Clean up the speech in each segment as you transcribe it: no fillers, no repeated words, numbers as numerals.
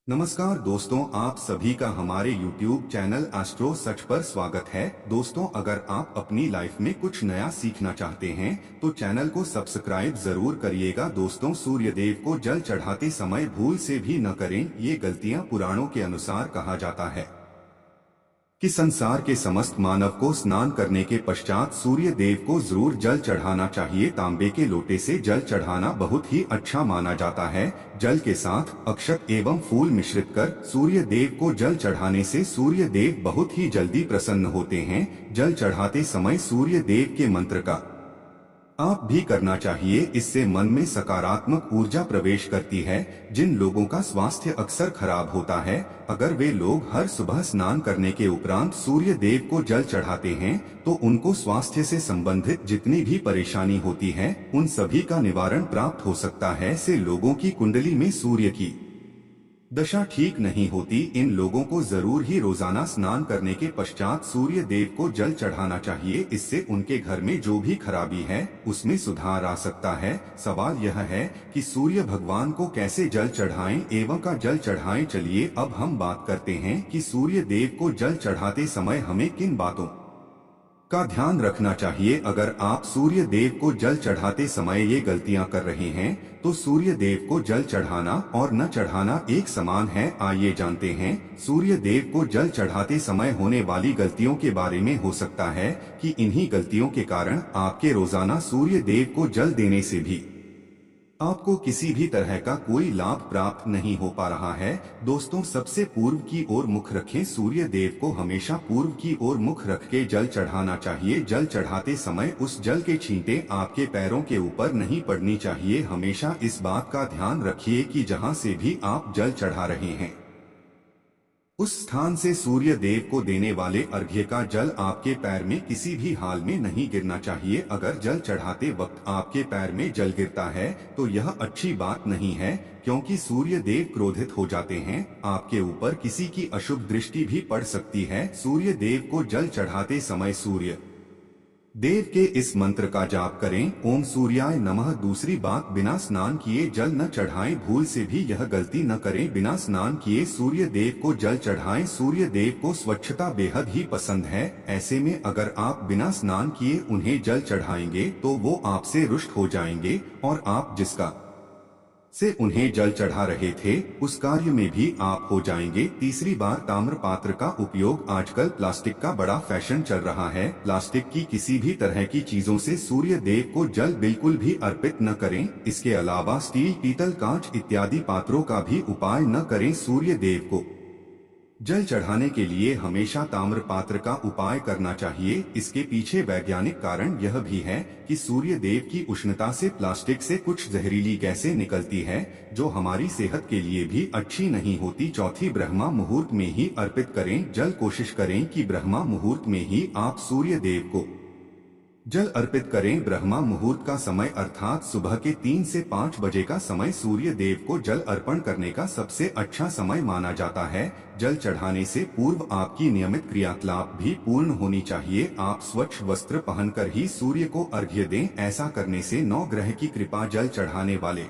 नमस्कार दोस्तों, आप सभी का हमारे YouTube चैनल एस्ट्रो सच पर स्वागत है। दोस्तों, अगर आप अपनी लाइफ में कुछ नया सीखना चाहते हैं तो चैनल को सब्सक्राइब जरूर करिएगा। दोस्तों, सूर्य देव को जल चढ़ाते समय भूल से भी न करें। ये गलतियां पुराणों के अनुसार कहा जाता है कि संसार के समस्त मानव को स्नान करने के पश्चात सूर्य देव को जरूर जल चढ़ाना चाहिए। तांबे के लोटे से जल चढ़ाना बहुत ही अच्छा माना जाता है। जल के साथ अक्षत एवं फूल मिश्रित कर सूर्य देव को जल चढ़ाने से सूर्य देव बहुत ही जल्दी प्रसन्न होते हैं। जल चढ़ाते समय सूर्य देव के मंत्र का आप भी करना चाहिए। इससे मन में सकारात्मक ऊर्जा प्रवेश करती है। जिन लोगों का स्वास्थ्य अक्सर खराब होता है, अगर वे लोग हर सुबह स्नान करने के उपरांत सूर्य देव को जल चढ़ाते हैं तो उनको स्वास्थ्य से संबंधित जितनी भी परेशानी होती है उन सभी का निवारण प्राप्त हो सकता है। से लोगों की कुंडली में सूर्य की दशा ठीक नहीं होती, इन लोगों को जरूर ही रोजाना स्नान करने के पश्चात सूर्य देव को जल चढ़ाना चाहिए। इससे उनके घर में जो भी खराबी है उसमें सुधार आ सकता है। सवाल यह है कि सूर्य भगवान को कैसे जल चढ़ाएं एवं का जल चढ़ाएं। चलिए अब हम बात करते हैं कि सूर्य देव को जल चढ़ाते समय हमें किन बातों का ध्यान रखना चाहिए। अगर आप सूर्य देव को जल चढ़ाते समय ये गलतियां कर रहे हैं तो सूर्य देव को जल चढ़ाना और न चढ़ाना एक समान है। आइए जानते हैं सूर्य देव को जल चढ़ाते समय होने वाली गलतियों के बारे में। हो सकता है कि इन्हीं गलतियों के कारण आपके रोजाना सूर्य देव को जल देने से भी आपको किसी भी तरह का कोई लाभ प्राप्त नहीं हो पा रहा है। दोस्तों, सबसे पूर्व की ओर मुख रखें। सूर्य देव को हमेशा पूर्व की ओर मुख रख के जल चढ़ाना चाहिए। जल चढ़ाते समय उस जल के छींटे आपके पैरों के ऊपर नहीं पड़नी चाहिए। हमेशा इस बात का ध्यान रखिए कि जहां से भी आप जल चढ़ा रहे हैं उस स्थान से सूर्य देव को देने वाले अर्घ्य का जल आपके पैर में किसी भी हाल में नहीं गिरना चाहिए। अगर जल चढ़ाते वक्त आपके पैर में जल गिरता है तो यह अच्छी बात नहीं है, क्योंकि सूर्य देव क्रोधित हो जाते हैं। आपके ऊपर किसी की अशुभ दृष्टि भी पड़ सकती है। सूर्य देव को जल चढ़ाते समय सूर्य देव के इस मंत्र का जाप करें, ओम सूर्याय नमः। दूसरी बात, बिना स्नान किए जल न चढ़ाएं। भूल से भी यह गलती न करें। बिना स्नान किए सूर्य देव को जल चढ़ाएं। सूर्य देव को स्वच्छता बेहद ही पसंद है। ऐसे में अगर आप बिना स्नान किए उन्हें जल चढ़ाएंगे तो वो आपसे रुष्ट हो जाएंगे और आप जिसका से उन्हें जल चढ़ा रहे थे उस कार्य में भी आप हो जाएंगे। तीसरी बार, ताम्र पात्र का उपयोग। आजकल प्लास्टिक का बड़ा फैशन चल रहा है। प्लास्टिक की किसी भी तरह की चीजों से सूर्य देव को जल बिल्कुल भी अर्पित न करें। इसके अलावा स्टील, पीतल, कांच इत्यादि पात्रों का भी उपाय न करें। सूर्य देव को जल चढ़ाने के लिए हमेशा ताम्र पात्र का उपाय करना चाहिए। इसके पीछे वैज्ञानिक कारण यह भी है कि सूर्य देव की उष्णता से प्लास्टिक से कुछ जहरीली गैसें निकलती है जो हमारी सेहत के लिए भी अच्छी नहीं होती। चौथी, ब्रह्मा मुहूर्त में ही अर्पित करें जल। कोशिश करें कि ब्रह्मा मुहूर्त में ही आप सूर्य देव को जल अर्पित करें। ब्रह्मा मुहूर्त का समय अर्थात सुबह के 3 से 5 बजे का समय सूर्य देव को जल अर्पण करने का सबसे अच्छा समय माना जाता है। जल चढ़ाने से पूर्व आपकी नियमित क्रियाकलाप भी पूर्ण होनी चाहिए। आप स्वच्छ वस्त्र पहनकर ही सूर्य को अर्घ्य दें। ऐसा करने से 9 ग्रह की कृपा जल चढ़ाने वाले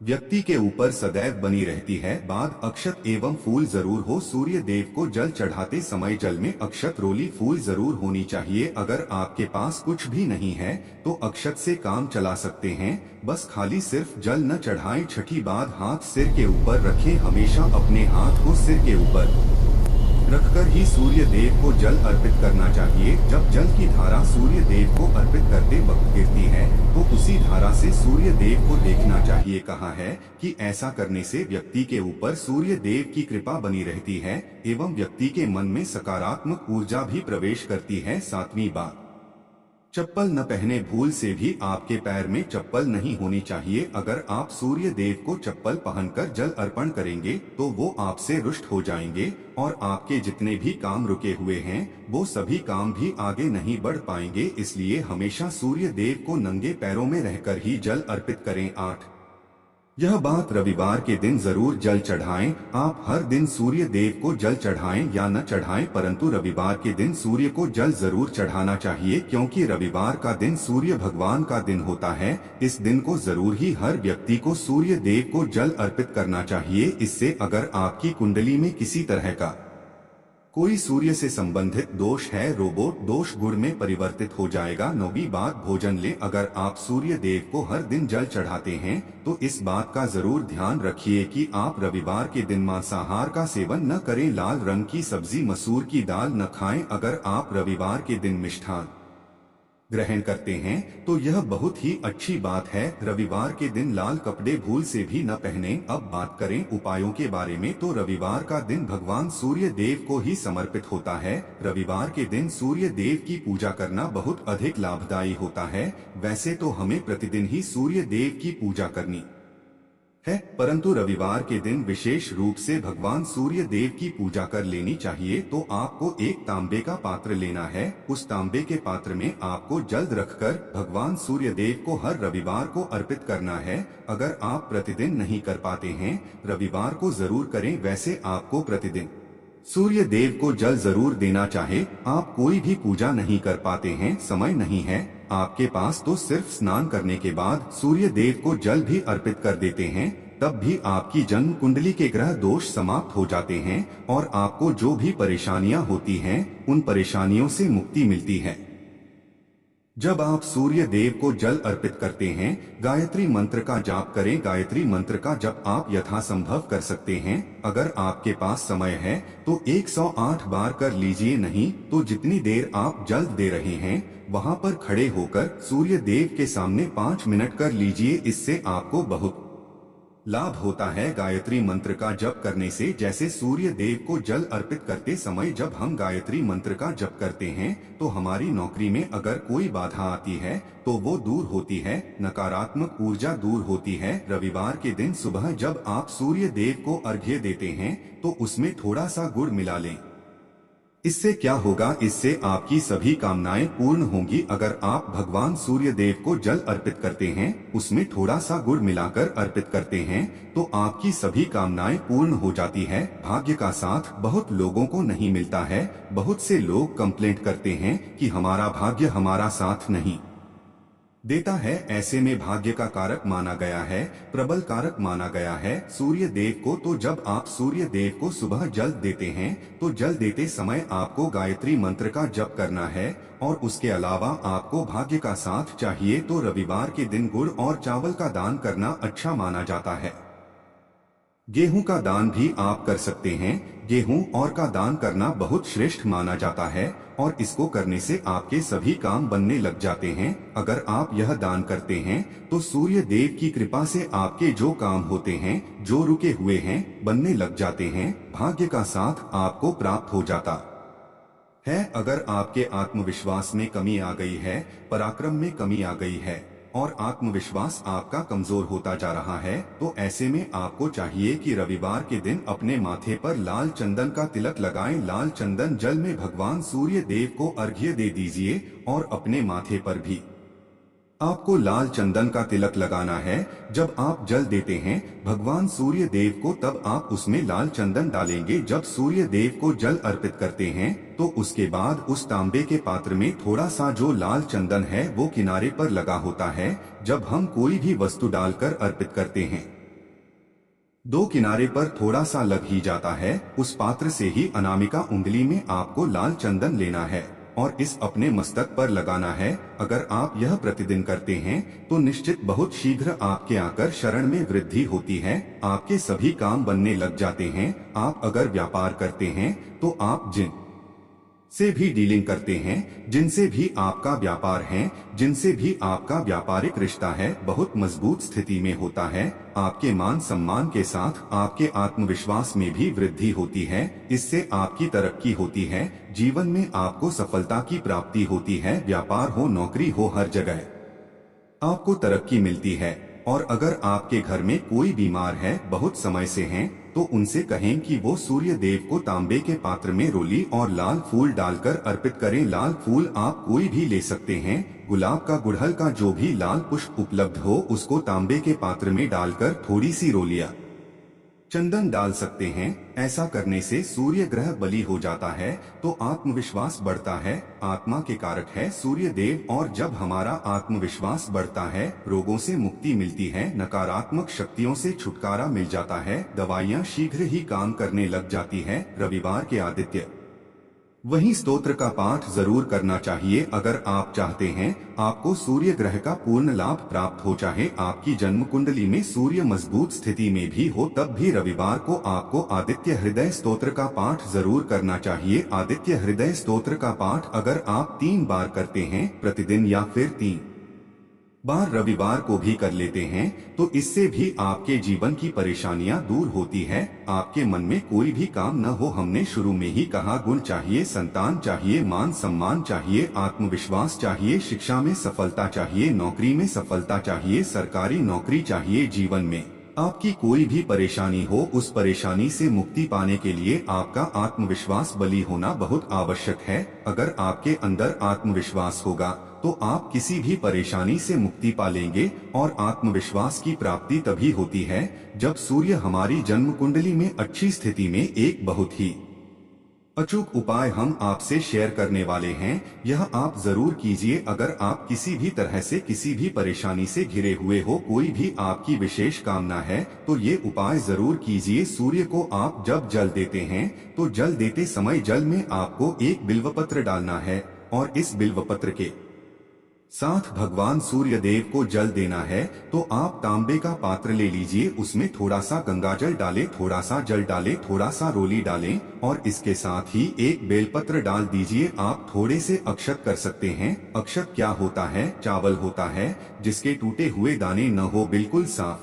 व्यक्ति के ऊपर सदैव बनी रहती है। बाद, अक्षत एवं फूल जरूर हो। सूर्य देव को जल चढ़ाते समय जल में अक्षत, रोली, फूल जरूर होनी चाहिए। अगर आपके पास कुछ भी नहीं है तो अक्षत से काम चला सकते हैं। बस खाली सिर्फ जल न चढ़ाएं। छठी बात, हाथ सिर के ऊपर रखें। हमेशा अपने हाथ को सिर के ऊपर रखकर ही सूर्य देव को जल अर्पित करना चाहिए। जब जल की धारा सूर्य देव को अर्पित करते वक्त गिरती है तो उसी धारा से सूर्य देव को देखना चाहिए। कहा है कि ऐसा करने से व्यक्ति के ऊपर सूर्य देव की कृपा बनी रहती है एवं व्यक्ति के मन में सकारात्मक ऊर्जा भी प्रवेश करती है। सातवीं बात, चप्पल न पहने। भूल से भी आपके पैर में चप्पल नहीं होनी चाहिए। अगर आप सूर्य देव को चप्पल पहनकर जल अर्पण करेंगे तो वो आपसे रुष्ट हो जाएंगे और आपके जितने भी काम रुके हुए हैं वो सभी काम भी आगे नहीं बढ़ पाएंगे। इसलिए हमेशा सूर्य देव को नंगे पैरों में रहकर ही जल अर्पित करें। 8, यह बात रविवार के दिन जरूर जल चढ़ाएं। आप हर दिन सूर्य देव को जल चढ़ाएं या न चढ़ाएं, परंतु रविवार के दिन सूर्य को जल जरूर चढ़ाना चाहिए, क्योंकि रविवार का दिन सूर्य भगवान का दिन होता है। इस दिन को जरूर ही हर व्यक्ति को सूर्य देव को जल अर्पित करना चाहिए। इससे अगर आपकी कुंडली में किसी तरह का कोई सूर्य से संबंधित दोष है, रोबोट दोष गुण में परिवर्तित हो जाएगा। 9वीं बात, भोजन ले। अगर आप सूर्य देव को हर दिन जल चढ़ाते हैं तो इस बात का जरूर ध्यान रखिए कि आप रविवार के दिन मांसाहार का सेवन न करें। लाल रंग की सब्जी, मसूर की दाल न खाएं। अगर आप रविवार के दिन मिष्ठान ग्रहण करते हैं तो यह बहुत ही अच्छी बात है। रविवार के दिन लाल कपड़े भूल से भी न पहने। अब बात करें उपायों के बारे में, तो रविवार का दिन भगवान सूर्य देव को ही समर्पित होता है। रविवार के दिन सूर्य देव की पूजा करना बहुत अधिक लाभदायी होता है। वैसे तो हमें प्रतिदिन ही सूर्य देव की पूजा करनी है, परंतु रविवार के दिन विशेष रूप से भगवान सूर्य देव की पूजा कर लेनी चाहिए। तो आपको एक तांबे का पात्र लेना है। उस तांबे के पात्र में आपको जल रखकर भगवान सूर्य देव को हर रविवार को अर्पित करना है। अगर आप प्रतिदिन नहीं कर पाते हैं, रविवार को जरूर करें। वैसे आपको प्रतिदिन सूर्य देव को जल जरूर देना चाहे। आप कोई भी पूजा नहीं कर पाते हैं, समय नहीं है आपके पास, तो सिर्फ स्नान करने के बाद सूर्य देव को जल भी अर्पित कर देते हैं, तब भी आपकी जन्म कुंडली के ग्रह दोष समाप्त हो जाते हैं और आपको जो भी परेशानियां होती हैं उन परेशानियों से मुक्ति मिलती है। जब आप सूर्य देव को जल अर्पित करते हैं, गायत्री मंत्र का जाप करें। गायत्री मंत्र का जप आप यथासंभव कर सकते हैं। अगर आपके पास समय है तो 108 बार कर लीजिए, नहीं तो जितनी देर आप जल दे रहे हैं वहां पर खड़े होकर सूर्य देव के सामने 5 मिनट कर लीजिए। इससे आपको बहुत लाभ होता है। गायत्री मंत्र का जप करने से, जैसे सूर्य देव को जल अर्पित करते समय जब हम गायत्री मंत्र का जप करते हैं तो हमारी नौकरी में अगर कोई बाधा आती है तो वो दूर होती है, नकारात्मक ऊर्जा दूर होती है। रविवार के दिन सुबह जब आप सूर्य देव को अर्घ्य देते हैं तो उसमें थोड़ा सा गुड़ मिला लें। इससे क्या होगा, इससे आपकी सभी कामनाएं पूर्ण होंगी। अगर आप भगवान सूर्य देव को जल अर्पित करते हैं, उसमें थोड़ा सा गुड़ मिलाकर अर्पित करते हैं, तो आपकी सभी कामनाएं पूर्ण हो जाती है। भाग्य का साथ बहुत लोगों को नहीं मिलता है। बहुत से लोग कंप्लेंट करते हैं कि हमारा भाग्य हमारा साथ नहीं देता है। ऐसे में भाग्य का कारक माना गया है, प्रबल कारक माना गया है सूर्य देव को। तो जब आप सूर्य देव को सुबह जल देते हैं तो जल देते समय आपको गायत्री मंत्र का जप करना है और उसके अलावा आपको भाग्य का साथ चाहिए। तो रविवार के दिन गुड़ और चावल का दान करना अच्छा माना जाता है। गेहूं का दान भी आप कर सकते हैं। गेहूं और का दान करना बहुत श्रेष्ठ माना जाता है और इसको करने से आपके सभी काम बनने लग जाते हैं। अगर आप यह दान करते हैं तो सूर्य देव की कृपा से आपके जो काम होते हैं, जो रुके हुए हैं, बनने लग जाते हैं। भाग्य का साथ आपको प्राप्त हो जाता है। अगर आपके आत्मविश्वास में कमी आ गई है, पराक्रम में कमी आ गई है और आत्मविश्वास आपका कमजोर होता जा रहा है, तो ऐसे में आपको चाहिए कि रविवार के दिन अपने माथे पर लाल चंदन का तिलक लगाएं। लाल चंदन जल में भगवान सूर्य देव को अर्घ्य दे दीजिए और अपने माथे पर भी आपको लाल चंदन का तिलक लगाना है। जब आप जल देते हैं भगवान सूर्य देव को, तब आप उसमें लाल चंदन डालेंगे। जब सूर्य देव को जल अर्पित करते हैं तो उसके बाद उस तांबे के पात्र में थोड़ा सा जो लाल चंदन है वो किनारे पर लगा होता है। जब हम कोई भी वस्तु डालकर अर्पित करते हैं, दो किनारे पर थोड़ा सा लग ही जाता है। उस पात्र से ही अनामिका उंगली में आपको लाल चंदन लेना है और इस अपने मस्तक पर लगाना है। अगर आप यह प्रतिदिन करते हैं तो निश्चित बहुत शीघ्र आपके आकर शरण में वृद्धि होती है। आपके सभी काम बनने लग जाते हैं। आप अगर व्यापार करते हैं तो आप जिन से भी डीलिंग करते हैं, जिनसे भी आपका व्यापार है, जिनसे भी आपका व्यापारिक रिश्ता है, बहुत मजबूत स्थिति में होता है। आपके मान सम्मान के साथ आपके आत्मविश्वास में भी वृद्धि होती है। इससे आपकी तरक्की होती है। जीवन में आपको सफलता की प्राप्ति होती है। व्यापार हो, नौकरी हो, हर जगह आपको तरक्की मिलती है। और अगर आपके घर में कोई बीमार है, बहुत समय से हैं, तो उनसे कहें कि वो सूर्य देव को तांबे के पात्र में रोली और लाल फूल डालकर अर्पित करें। लाल फूल आप कोई भी ले सकते हैं, गुलाब का, गुड़हल का, जो भी लाल पुष्प उपलब्ध हो उसको तांबे के पात्र में डालकर थोड़ी सी रोलियां चंदन डाल सकते हैं। ऐसा करने से सूर्य ग्रह बलि हो जाता है तो आत्मविश्वास बढ़ता है। आत्मा के कारक है सूर्य देव, और जब हमारा आत्मविश्वास बढ़ता है रोगों से मुक्ति मिलती है, नकारात्मक शक्तियों से छुटकारा मिल जाता है, दवाइयाँ शीघ्र ही काम करने लग जाती है। रविवार के आदित्य वहीं स्तोत्र का पाठ जरूर करना चाहिए अगर आप चाहते हैं आपको सूर्य ग्रह का पूर्ण लाभ प्राप्त हो। चाहे आपकी जन्म कुंडली में सूर्य मजबूत स्थिति में भी हो तब भी रविवार को आपको आदित्य हृदय स्तोत्र का पाठ जरूर करना चाहिए। आदित्य हृदय स्तोत्र का पाठ अगर आप 3 बार करते हैं प्रतिदिन या फिर 3 बार रविवार को भी कर लेते हैं तो इससे भी आपके जीवन की परेशानियां दूर होती है। आपके मन में कोई भी काम न हो, हमने शुरू में ही कहा, गुण चाहिए, संतान चाहिए, मान सम्मान चाहिए, आत्मविश्वास चाहिए, शिक्षा में सफलता चाहिए, नौकरी में सफलता चाहिए, सरकारी नौकरी चाहिए। जीवन में आपकी कोई भी परेशानी हो, उस परेशानी से मुक्ति पाने के लिए आपका आत्मविश्वास बली होना बहुत आवश्यक है। अगर आपके अंदर आत्मविश्वास होगा तो आप किसी भी परेशानी से मुक्ति पा लेंगे। और आत्मविश्वास की प्राप्ति तभी होती है जब सूर्य हमारी जन्म कुंडली में अच्छी स्थिति में। एक बहुत ही अचूक उपाय हम आपसे शेयर करने वाले हैं, यह आप जरूर कीजिए। अगर आप किसी भी तरह से किसी भी परेशानी से घिरे हुए हो, कोई भी आपकी विशेष कामना है तो ये उपाय जरूर कीजिए। सूर्य को आप जब जल देते हैं तो जल देते समय जल में आपको एक बिल्वपत्र डालना है और इस बिल्वपत्र के साथ भगवान सूर्य देव को जल देना है। तो आप तांबे का पात्र ले लीजिए, उसमें थोड़ा सा गंगाजल डालें, थोड़ा सा जल डालें, थोड़ा सा रोली डालें और इसके साथ ही एक बेलपत्र डाल दीजिए। आप थोड़े से अक्षत कर सकते हैं। अक्षत क्या होता है? चावल होता है जिसके टूटे हुए दाने न हो, बिल्कुल साफ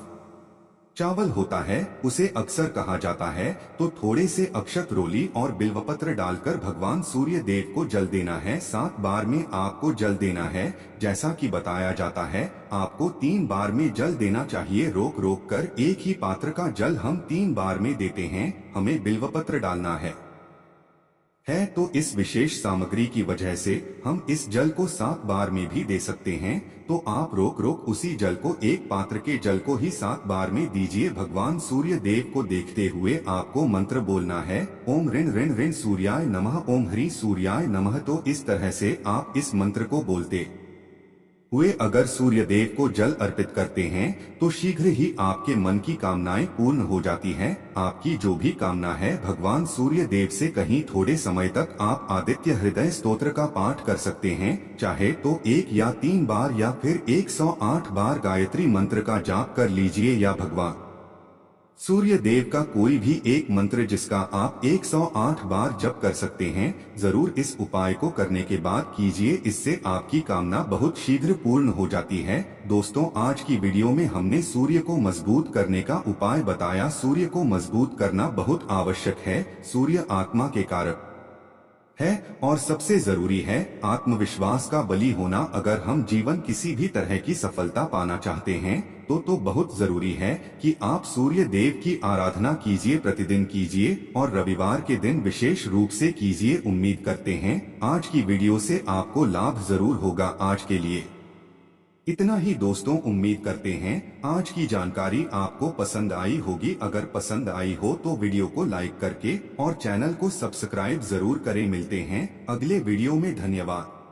चावल होता है, उसे अक्सर कहा जाता है। तो थोड़े से अक्षत, रोली और बिल्वपत्र डालकर भगवान सूर्य देव को जल देना है। 7 बार में आपको जल देना है। जैसा कि बताया जाता है आपको 3 बार में जल देना चाहिए। रोक रोक कर एक ही पात्र का जल हम 3 बार में देते हैं। हमें बिल्वपत्र डालना है तो इस विशेष सामग्री की वजह से हम इस जल को 7 बार में भी दे सकते हैं। तो आप रोक रोक उसी जल को, एक पात्र के जल को ही 7 बार में दीजिए। भगवान सूर्य देव को देखते हुए आपको मंत्र बोलना है, ओम ऋण ऋण ऋण सूर्याय नमः, ओम ह्री सूर्याय नमः। तो इस तरह से आप इस मंत्र को बोलते हुए अगर सूर्य देव को जल अर्पित करते हैं तो शीघ्र ही आपके मन की कामनाएं पूर्ण हो जाती हैं। आपकी जो भी कामना है भगवान सूर्य देव से कहीं थोड़े समय तक आप आदित्य हृदय स्तोत्र का पाठ कर सकते हैं। चाहे तो 1 या 3 बार या फिर 108 बार गायत्री मंत्र का जाप कर लीजिए या भगवान सूर्य देव का कोई भी एक मंत्र जिसका आप 108 बार जप कर सकते हैं। जरूर इस उपाय को करने के बाद कीजिए, इससे आपकी कामना बहुत शीघ्र पूर्ण हो जाती है। दोस्तों, आज की वीडियो में हमने सूर्य को मजबूत करने का उपाय बताया। सूर्य को मजबूत करना बहुत आवश्यक है। सूर्य आत्मा के कारक है और सबसे जरूरी है आत्मविश्वास का बली होना। अगर हम जीवन किसी भी तरह की सफलता पाना चाहते हैं तो बहुत जरूरी है कि आप सूर्य देव की आराधना कीजिए, प्रतिदिन कीजिए और रविवार के दिन विशेष रूप से कीजिए। उम्मीद करते हैं आज की वीडियो से आपको लाभ जरूर होगा। आज के लिए इतना ही दोस्तों, उम्मीद करते हैं आज की जानकारी आपको पसंद आई होगी। अगर पसंद आई हो तो वीडियो को लाइक करके और चैनल को सब्सक्राइब जरूर करें। मिलते हैं अगले वीडियो में। धन्यवाद।